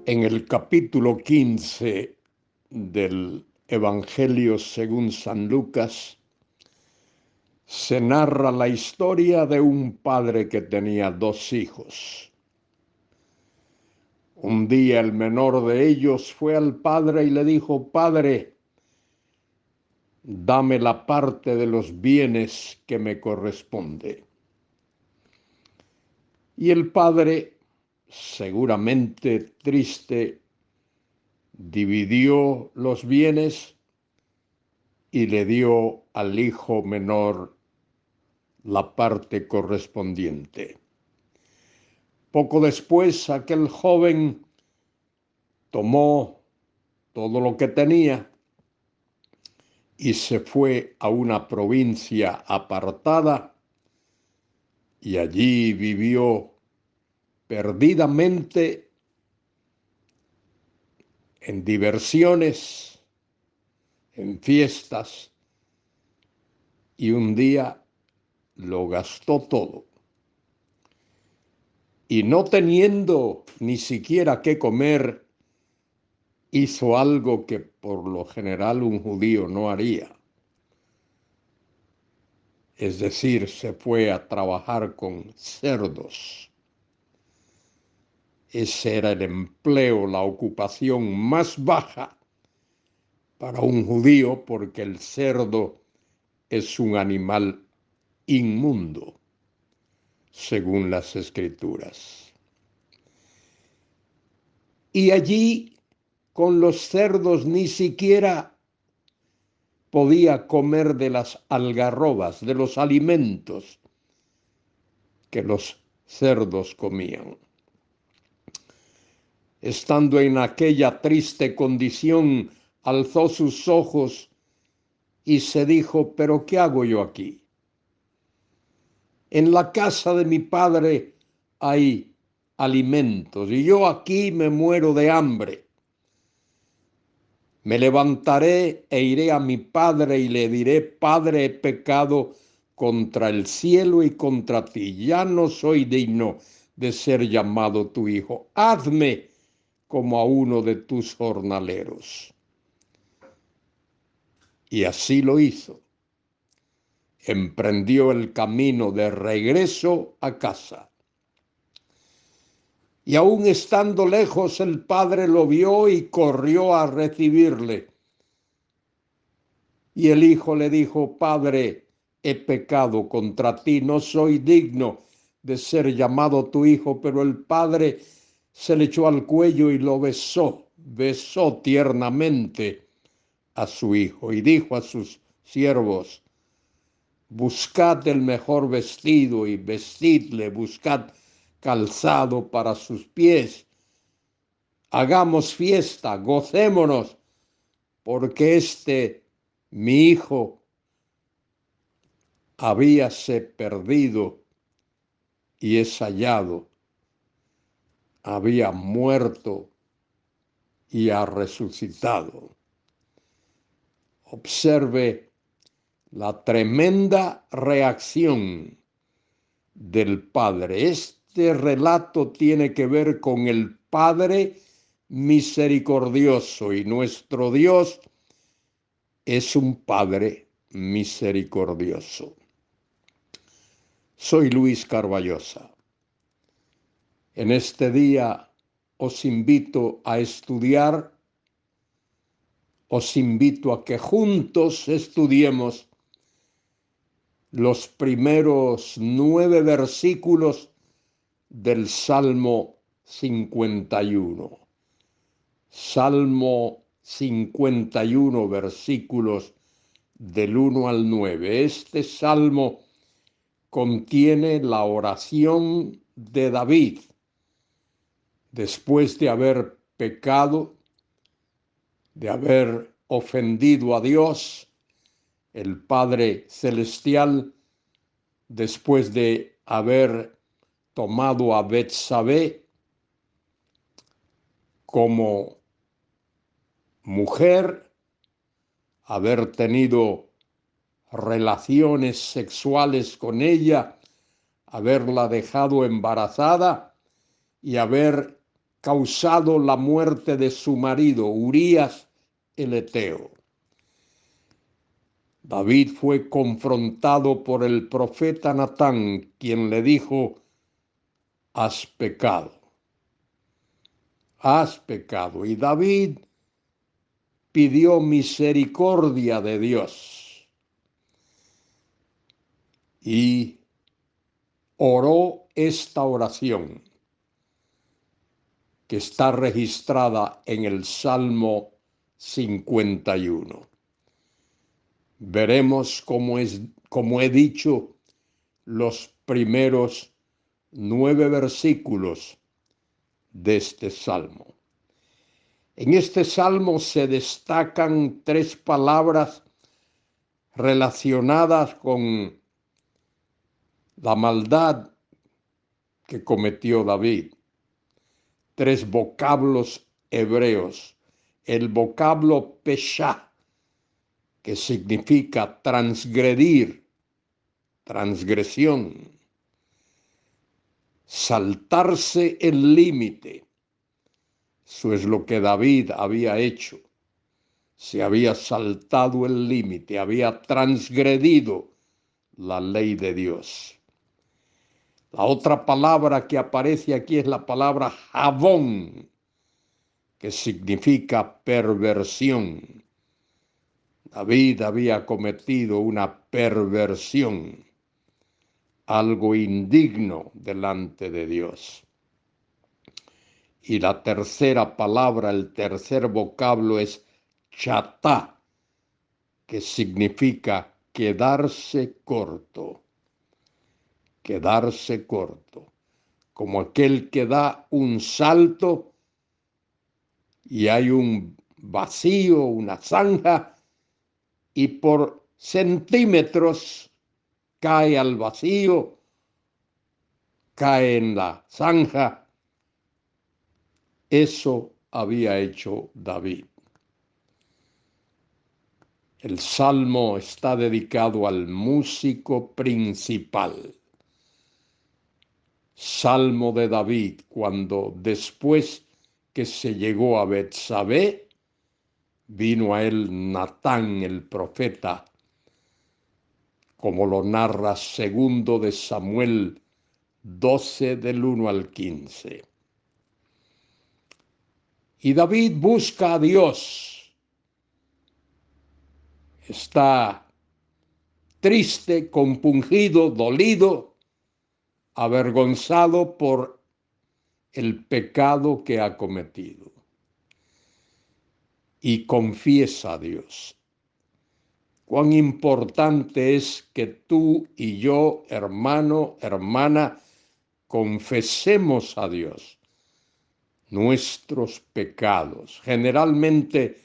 En el capítulo 15 del Evangelio según San Lucas, se narra la historia de un padre que tenía dos hijos. Un día el menor de ellos fue al padre y le dijo: «Padre, dame la parte de los bienes que me corresponde». Y el padre, seguramente triste, dividió los bienes y le dio al hijo menor la parte correspondiente. Poco después, aquel joven tomó todo lo que tenía y se fue a una provincia apartada y allí vivió perdidamente en diversiones, en fiestas, y un día lo gastó todo. Y no teniendo ni siquiera qué comer, hizo algo que por lo general un judío no haría. Es decir, se fue a trabajar con cerdos. Ese era el empleo, la ocupación más baja para un judío, porque el cerdo es un animal inmundo, según las Escrituras. Y allí, con los cerdos, ni siquiera podía comer de las algarrobas, de los alimentos que los cerdos comían. Estando en aquella triste condición, alzó sus ojos y se dijo: «¿Pero qué hago yo aquí? En la casa de mi padre hay alimentos y yo aquí me muero de hambre. Me levantaré e iré a mi padre y le diré: Padre, he pecado contra el cielo y contra ti. Ya no soy digno de ser llamado tu hijo. Hazme como a uno de tus jornaleros». Y así lo hizo. Emprendió el camino de regreso a casa. Y aún estando lejos, el padre lo vio y corrió a recibirle. Y el hijo le dijo: «Padre, he pecado contra ti, no soy digno de ser llamado tu hijo». Pero el padre se le echó al cuello y lo besó tiernamente a su hijo y dijo a sus siervos: «Buscad el mejor vestido y vestidle, buscad calzado para sus pies. Hagamos fiesta, gocémonos, porque mi hijo habíase perdido y es hallado, había muerto y ha resucitado». Observe la tremenda reacción del Padre. Este relato tiene que ver con el Padre misericordioso, y nuestro Dios es un Padre misericordioso. Soy Luis Carballosa. En este día os invito a estudiar, os invito a que juntos estudiemos los primeros 9 versículos del Salmo 51. Salmo 51, versículos del 1 al 9. Este salmo contiene la oración de David después de haber pecado, de haber ofendido a Dios, el Padre Celestial, después de haber tomado a Betsabé como mujer, haber tenido relaciones sexuales con ella, haberla dejado embarazada y haber causado la muerte de su marido, Urías el Eteo. David fue confrontado por el profeta Natán, quien le dijo: has pecado, has pecado. Y David pidió misericordia de Dios y oró esta oración que está registrada en el Salmo 51. Veremos como he dicho, los primeros 9 versículos de este salmo. En este salmo se destacan 3 palabras relacionadas con la maldad que cometió David. 3 vocablos hebreos. El vocablo peshá, que significa transgredir, transgresión, saltarse el límite. Eso es lo que David había hecho. Se había saltado el límite, había transgredido la ley de Dios. La otra palabra que aparece aquí es la palabra javón, que significa perversión. David había cometido una perversión, algo indigno delante de Dios. Y la tercera palabra, el tercer vocablo es chatá, que significa quedarse corto. Quedarse corto, como aquel que da un salto y hay un vacío, una zanja, y por centímetros cae al vacío, cae en la zanja. Eso había hecho David. El salmo está dedicado al músico principal. Salmo de David, cuando después que se llegó a Betsabé, vino a él Natán el profeta, como lo narra 2 de Samuel 12 del 1 al 15. Y David busca a Dios. Está triste, compungido, dolido, avergonzado por el pecado que ha cometido. Y confiesa a Dios. Cuán importante es que tú y yo, hermano, hermana, confesemos a Dios nuestros pecados. Generalmente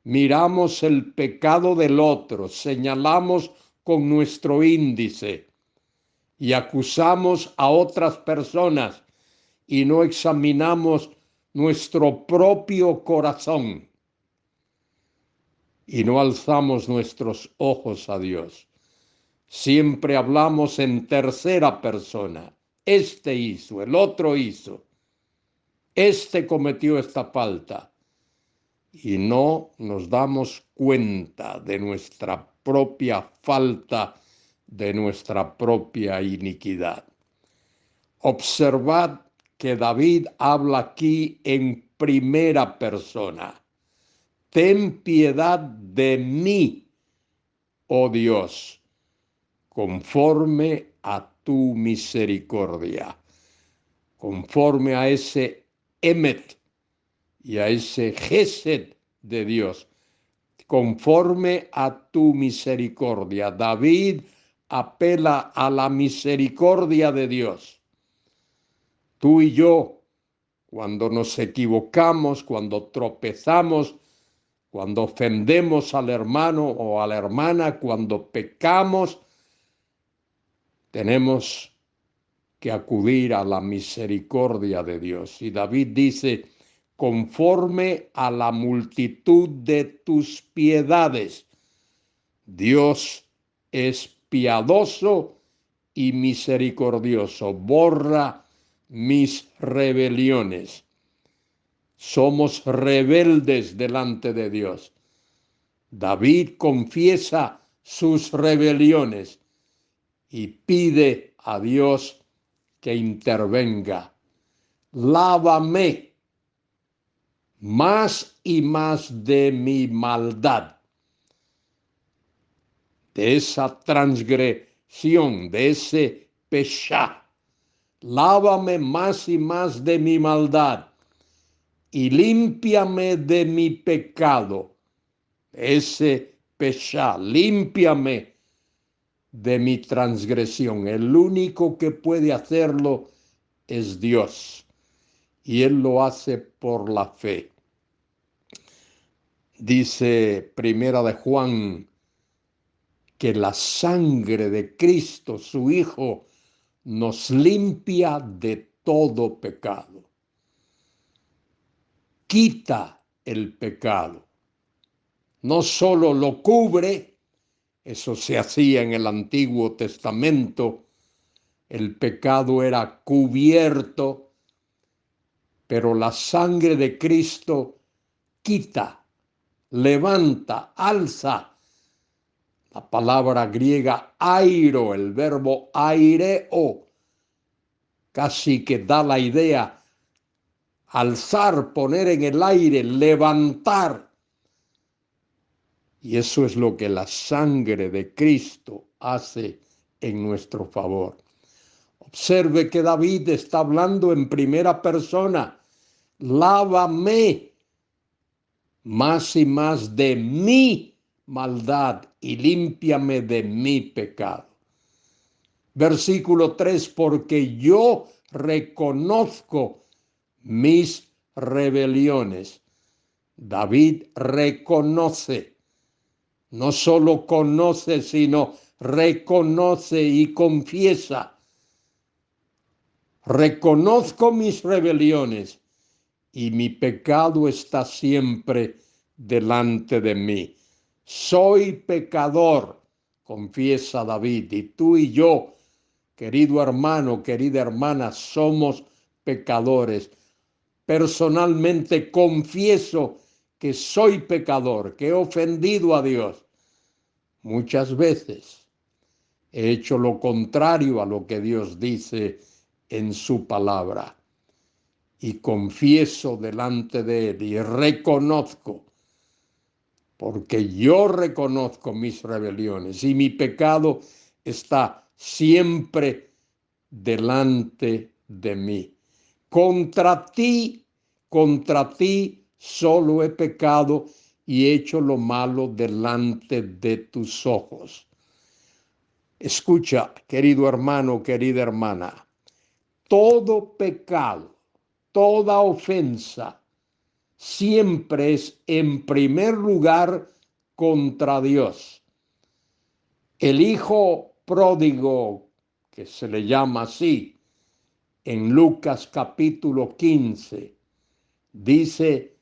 miramos el pecado del otro, señalamos con nuestro índice y acusamos a otras personas y no examinamos nuestro propio corazón y no alzamos nuestros ojos a Dios. Siempre hablamos en tercera persona. Este hizo, el otro hizo. Este cometió esta falta. Y no nos damos cuenta de nuestra propia falta, de nuestra propia iniquidad. Observad que David habla aquí en primera persona. Ten piedad de mí, oh Dios, conforme a tu misericordia, conforme a ese emet y a ese gesed de Dios, conforme a tu misericordia. David apela a la misericordia de Dios. Tú y yo, cuando nos equivocamos, cuando tropezamos, cuando ofendemos al hermano o a la hermana, cuando pecamos, tenemos que acudir a la misericordia de Dios. Y David dice: conforme a la multitud de tus piedades, Dios es piadoso y misericordioso, borra mis rebeliones. Somos rebeldes delante de Dios. David confiesa sus rebeliones y pide a Dios que intervenga. Lávame más y más de mi maldad, de esa transgresión, de ese pechá. Lávame más y más de mi maldad y límpiame de mi pecado, ese pechá, límpiame de mi transgresión. El único que puede hacerlo es Dios, y Él lo hace por la fe. Dice Primera de Juan que la sangre de Cristo, su Hijo, nos limpia de todo pecado. Quita el pecado. No solo lo cubre, eso se hacía en el Antiguo Testamento, el pecado era cubierto, pero la sangre de Cristo quita, levanta, alza. La palabra griega airo, el verbo aireo, casi que da la idea, alzar, poner en el aire, levantar. Y eso es lo que la sangre de Cristo hace en nuestro favor. Observe que David está hablando en primera persona. Lávame más y más de mi maldad y límpiame de mi pecado. Versículo 3, porque yo reconozco mis rebeliones. David reconoce, no solo conoce, sino reconoce y confiesa. Reconozco mis rebeliones y mi pecado está siempre delante de mí. Soy pecador, confiesa David, y tú y yo, querido hermano, querida hermana, somos pecadores. Personalmente confieso que soy pecador, que he ofendido a Dios. Muchas veces he hecho lo contrario a lo que Dios dice en su palabra. Y confieso delante de Él y reconozco, porque yo reconozco mis rebeliones y mi pecado está siempre delante de mí. Contra ti solo he pecado y he hecho lo malo delante de tus ojos. Escucha, querido hermano, querida hermana, todo pecado, toda ofensa, siempre es en primer lugar contra Dios. El hijo pródigo, que se le llama así, en Lucas capítulo 15, dice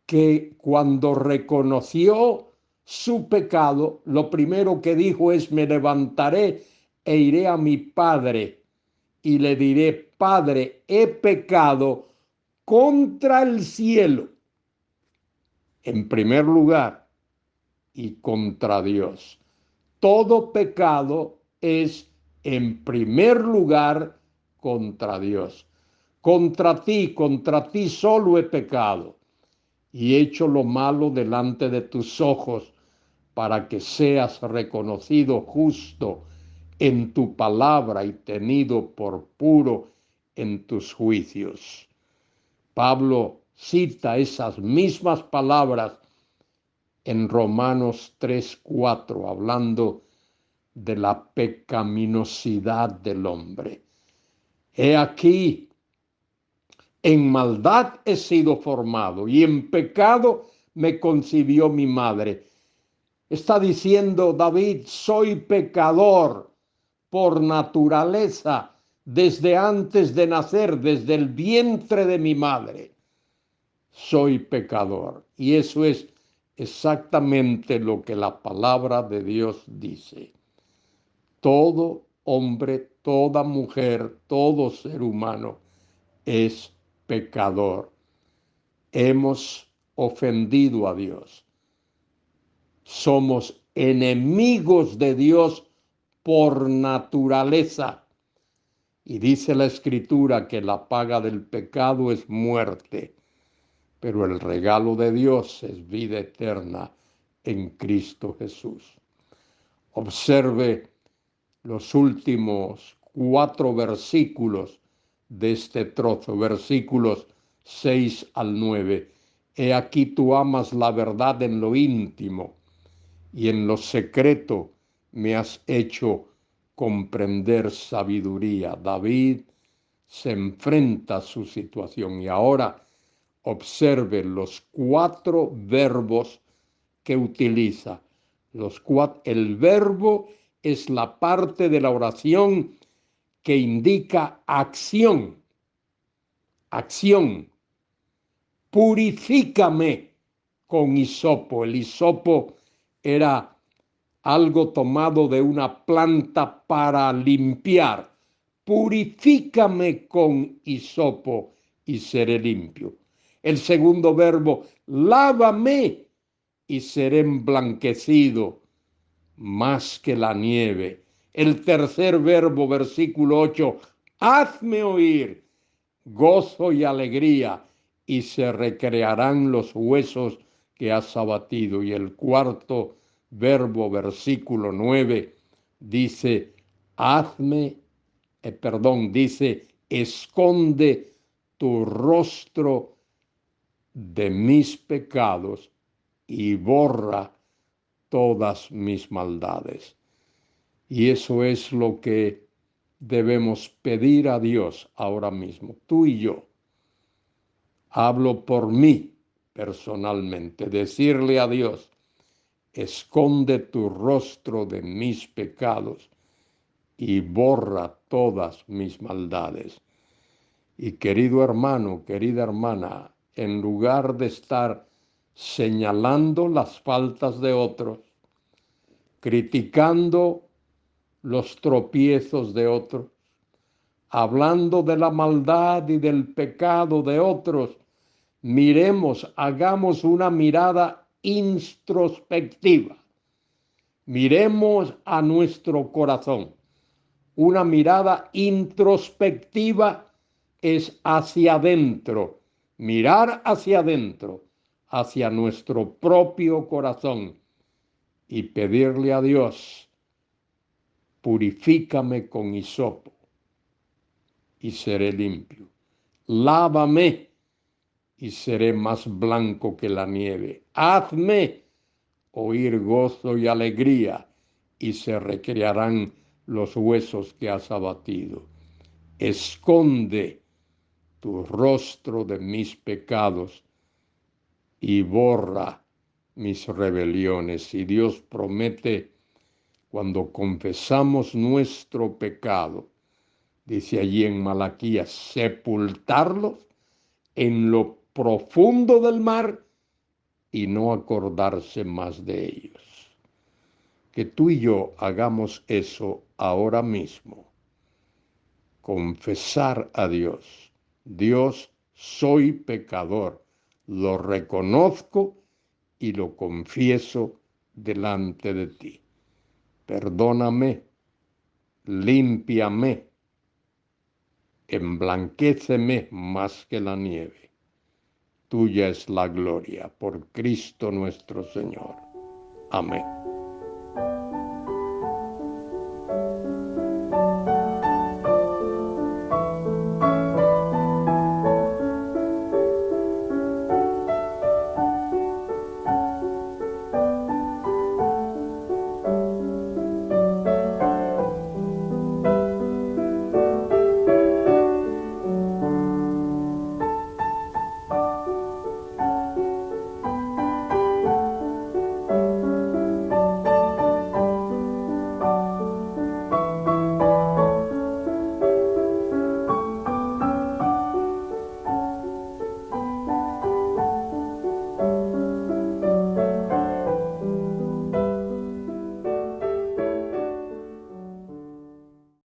que cuando reconoció su pecado, lo primero que dijo es: me levantaré e iré a mi padre y le diré: Padre, he pecado contra el cielo, en primer lugar, y contra Dios. Todo pecado es en primer lugar contra Dios. Contra ti solo he pecado y he hecho lo malo delante de tus ojos, para que seas reconocido justo en tu palabra y tenido por puro en tus juicios. Pablo cita esas mismas palabras en Romanos 3:4, hablando de la pecaminosidad del hombre. He aquí, en maldad he sido formado y en pecado me concibió mi madre. Está diciendo David: soy pecador por naturaleza, desde antes de nacer, desde el vientre de mi madre. Soy pecador. Y eso es exactamente lo que la palabra de Dios dice. Todo hombre, toda mujer, todo ser humano es pecador. hemos ofendido a Dios. Somos enemigos de Dios por naturaleza. Y dice la Escritura que la paga del pecado es muerte, pero el regalo de Dios es vida eterna en Cristo Jesús. Observe los últimos 4 versículos de este trozo, versículos 6 al 9. He aquí tú amas la verdad en lo íntimo y en lo secreto me has hecho comprender sabiduría. David se enfrenta a su situación y ahora observe los 4 verbos que utiliza. El verbo es la parte de la oración que indica acción. Acción. Purifícame con hisopo. El hisopo era algo tomado de una planta para limpiar. Purifícame con hisopo y seré limpio. El segundo verbo, lávame y seré emblanquecido más que la nieve. El tercer verbo, versículo 8, hazme oír gozo y alegría y se recrearán los huesos que has abatido. Y el cuarto verbo, versículo 9, dice, dice, esconde tu rostro de mis pecados y borra todas mis maldades. Y eso es lo que debemos pedir a Dios ahora mismo, tú y yo. Hablo por mí personalmente, decirle a Dios, esconde tu rostro de mis pecados y borra todas mis maldades. Y querido hermano, querida hermana, en lugar de estar señalando las faltas de otros, criticando los tropiezos de otros, hablando de la maldad y del pecado de otros, miremos, hagamos una mirada introspectiva. Miremos a nuestro corazón. Una mirada introspectiva es hacia adentro, mirar hacia adentro, hacia nuestro propio corazón y pedirle a Dios, purifícame con hisopo y seré limpio. Lávame y seré más blanco que la nieve. Hazme oír gozo y alegría y se recrearán los huesos que has abatido. Esconde tu rostro de mis pecados y borra mis rebeliones. Y Dios promete, cuando confesamos nuestro pecado, dice allí en Malaquías, sepultarlos en lo profundo del mar y no acordarse más de ellos. Que tú y yo hagamos eso ahora mismo. Confesar a Dios. Dios, soy pecador. Lo reconozco y lo confieso delante de ti. Perdóname, límpiame, emblanquéceme más que la nieve. Tuya es la gloria, por Cristo nuestro Señor. Amén.